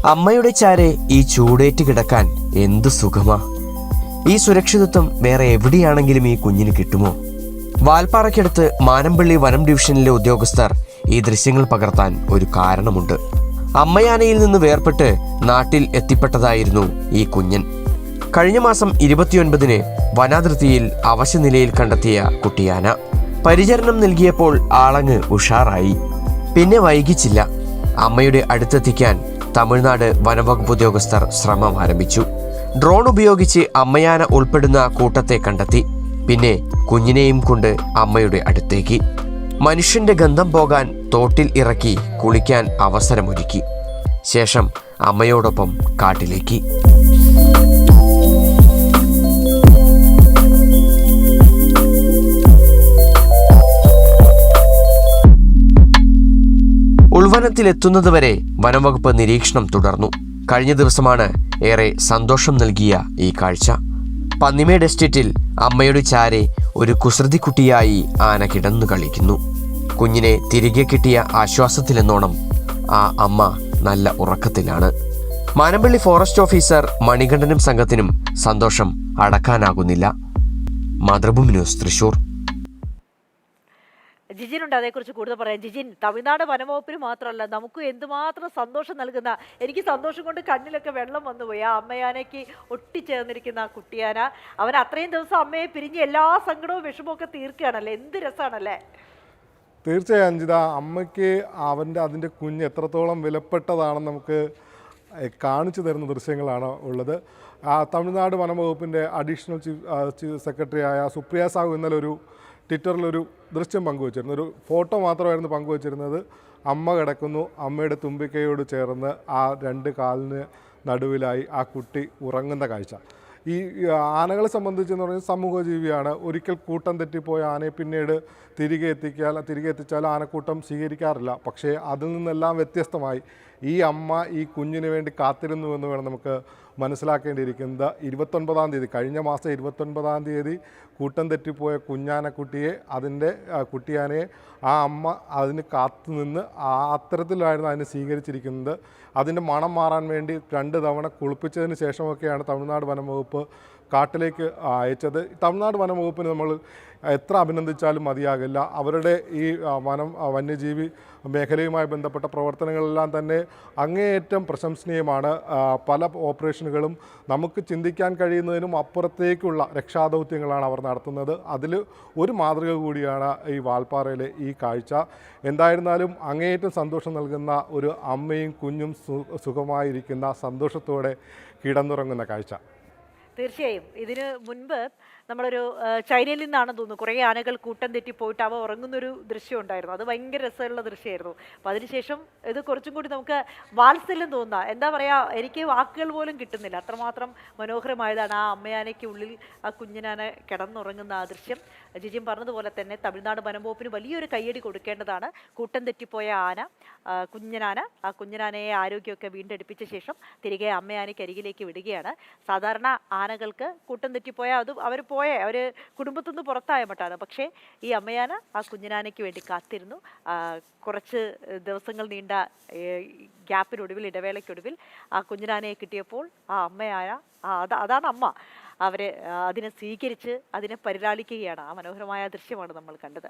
അമ്മയുടെ ചാരെ ഈ ചൂടേറ്റ് കിടക്കാൻ എന്തു സുഖമാ. ഈ സുരക്ഷിതത്വം വേറെ എവിടെയാണെങ്കിലും ഈ കുഞ്ഞിന് കിട്ടുമോ? വാൽപ്പാറയ്ക്കടുത്ത് മാനമ്പള്ളി വനം ഡിവിഷനിലെ ഉദ്യോഗസ്ഥർ ഈ ദൃശ്യങ്ങൾ പകർത്താൻ ഒരു കാരണമുണ്ട്. അമ്മയാനയിൽ നിന്ന് വേർപെട്ട് നാട്ടിൽ എത്തിപ്പെട്ടതായിരുന്നു ഈ കുഞ്ഞൻ. കഴിഞ്ഞ മാസം 29-ന് വനാതിർത്തിയിൽ അവശനിലയിൽ കണ്ടെത്തിയ കുട്ടിയാന. പരിചരണം നൽകിയപ്പോൾ ആളങ്ങ് ഉഷാറായി. പിന്നെ വൈകിച്ചില്ല. അമ്മയുടെ അടുത്തെത്തിക്കാൻ തമിഴ്നാട് വനംവകുപ്പ് ഉദ്യോഗസ്ഥർ ശ്രമം ആരംഭിച്ചു. ഡ്രോൺ ഉപയോഗിച്ച് അമ്മയാന ഉൾപ്പെടുന്ന കൂട്ടത്തെ കണ്ടെത്തി. പിന്നെ കുഞ്ഞിനെയും കൊണ്ട് അമ്മയുടെ അടുത്തേക്ക്. മനുഷ്യന്റെ ഗന്ധം പോകാൻ തോട്ടിൽ ഇറക്കി കുളിക്കാൻ അവസരമൊരുക്കി. ശേഷം അമ്മയോടൊപ്പം കാട്ടിലേക്ക്. ഉൾവനത്തിലെത്തുന്നതുവരെ വനംവകുപ്പ് നിരീക്ഷണം തുടർന്നു. കഴിഞ്ഞ ദിവസമാണ് ഏറെ സന്തോഷം നൽകിയ ഈ കാഴ്ച. പന്നിമേട് എസ്റ്റേറ്റിൽ അമ്മയുടെ ചാരെ ഒരു കുസൃതിക്കുട്ടിയായി ആന കിടന്നു കളിക്കുന്നു. കുഞ്ഞിനെ തിരികെ കിട്ടിയ ആശ്വാസത്തിലെന്നോണം ആ അമ്മ നല്ല ഉറക്കത്തിലാണ്. മാനമ്പള്ളി ഫോറസ്റ്റ് ഓഫീസർ മണികണ്ഠനും സംഘത്തിനും സന്തോഷം അടക്കാനാകുന്നില്ല. മാതൃഭൂമി ന്യൂസ്, തൃശൂർ. ജിജിനുണ്ട് അതേക്കുറിച്ച് കൂടുതൽ പറയാം. ജിജിൻ, തമിഴ്നാട് വനംവകുപ്പിന് മാത്രമല്ല നമുക്കും എന്തുമാത്രം സന്തോഷം നൽകുന്ന, എനിക്ക് സന്തോഷം കൊണ്ട് കണ്ണിലൊക്കെ വെള്ളം വന്നുപോയി. ആ അമ്മയാനയ്ക്ക് ഒട്ടിച്ചേർന്നിരിക്കുന്ന ആ കുട്ടിയാന, അവൻ അത്രയും ദിവസം അമ്മയെ പിരിഞ്ഞ് എല്ലാ സങ്കടവും വിഷമമൊക്കെ തീർക്കുകയാണല്ലേ. എന്ത് രസമാണല്ലേ. തീർച്ചയായും അഞ്ജിത, അമ്മയ്ക്ക് അതിൻ്റെ കുഞ്ഞ് എത്രത്തോളം വിലപ്പെട്ടതാണെന്ന് നമുക്ക് കാണിച്ചു തരുന്ന ദൃശ്യങ്ങളാണ് ഉള്ളത്. തമിഴ്നാട് വനംവകുപ്പിൻ്റെ അഡീഷണൽ ചീഫ് സെക്രട്ടറിയായ സുപ്രിയ സാഹു ഇന്നലെ ഒരു ട്വിറ്ററിലൊരു ദൃശ്യം പങ്കുവച്ചിരുന്നു. ഒരു ഫോട്ടോ മാത്രമായിരുന്നു പങ്കുവച്ചിരുന്നത്. അമ്മ കിടക്കുന്നു, അമ്മയുടെ തുമ്പിക്കൈയോട് ചേർന്ന് ആ രണ്ട് കാലിന് നടുവിലായി ആ കുട്ടി ഉറങ്ങുന്ന കാഴ്ച. ഈ ആനകളെ സംബന്ധിച്ചെന്ന് പറഞ്ഞാൽ സമൂഹജീവിയാണ്. ഒരിക്കൽ കൂട്ടം തെറ്റിപ്പോയ ആനയെ പിന്നീട് തിരികെ എത്തിച്ചാൽ ആനക്കൂട്ടം സ്വീകരിക്കാറില്ല. പക്ഷേ അതിൽ നിന്നെല്ലാം വ്യത്യസ്തമായി ഈ അമ്മ ഈ കുഞ്ഞിന് വേണ്ടി കാത്തിരുന്നുവെന്ന് വേണം നമുക്ക് മനസ്സിലാക്കേണ്ടിയിരിക്കുന്നത്. 29-ാം തീയതി, കഴിഞ്ഞ മാസം 29-ാം തീയതി കൂട്ടം തെറ്റിപ്പോയ കുഞ്ഞാനക്കുട്ടിയെ, കുട്ടിയാനയെ ആ അമ്മ അതിന് കാത്തുനിന്ന് അത്തരത്തിലായിരുന്നു അതിനെ സ്വീകരിച്ചിരിക്കുന്നത്. അതിൻ്റെ മണം മാറാൻ വേണ്ടി 2 തവണ കുളിപ്പിച്ചതിന് ശേഷമൊക്കെയാണ് തമിഴ്നാട് വനംവകുപ്പ് കാട്ടിലേക്ക് അയച്ചത്. തമിഴ്നാട് വനംവകുപ്പിന് നമ്മൾ എത്ര അഭിനന്ദിച്ചാലും മതിയാകില്ല. അവരുടെ ഈ വന്യജീവി മേഖലയുമായി ബന്ധപ്പെട്ട പ്രവർത്തനങ്ങളെല്ലാം തന്നെ അങ്ങേയറ്റം പ്രശംസനീയമാണ്. പല ഓപ്പറേഷനുകളും നമുക്ക് ചിന്തിക്കാൻ കഴിയുന്നതിനും അപ്പുറത്തേക്കുള്ള രക്ഷാദൗത്യങ്ങളാണ് അവർ നടത്തുന്നത്. അതിൽ ഒരു മാതൃക കൂടിയാണ് ഈ വാൽപ്പാറയിലെ ഈ കാഴ്ച. എന്തായിരുന്നാലും അങ്ങേയറ്റം സന്തോഷം നൽകുന്ന ഒരു അമ്മയും കുഞ്ഞും സുഖമായിരിക്കുന്ന, സന്തോഷത്തോടെ കിടന്നുറങ്ങുന്ന കാഴ്ച. തീർച്ചയായും. ഇതിന് മുൻപ് നമ്മളൊരു ചൈനയിൽ നിന്നാണെന്ന് തോന്നുന്നു കുറേ ആനകൾ കൂട്ടം തെറ്റിപ്പോയിട്ട് അവ ഉറങ്ങുന്നൊരു ദൃശ്യം ഉണ്ടായിരുന്നു. അത് ഭയങ്കര രസമുള്ള ദൃശ്യമായിരുന്നു. അപ്പോൾ അതിനുശേഷം ഇത് കുറച്ചും കൂടി നമുക്ക് വാത്സല്യം തോന്നുക, എന്താ പറയുക, എനിക്ക് വാക്കുകൾ പോലും കിട്ടുന്നില്ല, അത്രമാത്രം മനോഹരമായതാണ് ആ അമ്മയാനയ്ക്ക് ഉള്ളിൽ ആ കുഞ്ഞിനാന കിടന്നുറങ്ങുന്ന ആ ദൃശ്യം. ജിജിൻ പറഞ്ഞതുപോലെ തന്നെ തമിഴ്നാട് വനംവകുപ്പിന് വലിയൊരു കയ്യടി കൊടുക്കേണ്ടതാണ്. കൂട്ടം തെറ്റിപ്പോയ ആന, കുഞ്ഞനാന, ആ കുഞ്ഞനാനയെ ആരോഗ്യമൊക്കെ വീണ്ടെടുപ്പിച്ച ശേഷം തിരികെ അമ്മയാനയ്ക്ക് അരികിലേക്ക് വിടുകയാണ്. സാധാരണ ആനകൾക്ക് കൂട്ടം തെറ്റിപ്പോയാൽ അത് അവർ കുടുംബത്തിൽ നിന്ന് പുറത്തായ മട്ടാണ്. പക്ഷേ ഈ അമ്മയാന ആ കുഞ്ഞനാനയ്ക്ക് വേണ്ടി കാത്തിരുന്നു. കുറച്ച് ദിവസങ്ങൾ നീണ്ട ഗ്യാപ്പിനൊടുവിൽ, ഇടവേളയ്ക്കൊടുവിൽ ആ കുഞ്ഞനാനയെ കിട്ടിയപ്പോൾ ആ അമ്മയാന, അതാണ് അമ്മ, അതിനെ സ്വീകരിച്ച് അതിനെ പരിലാളിക്കുകയാണ്. ആ മനോഹരമായ ദൃശ്യമാണ് നമ്മൾ കണ്ടത്.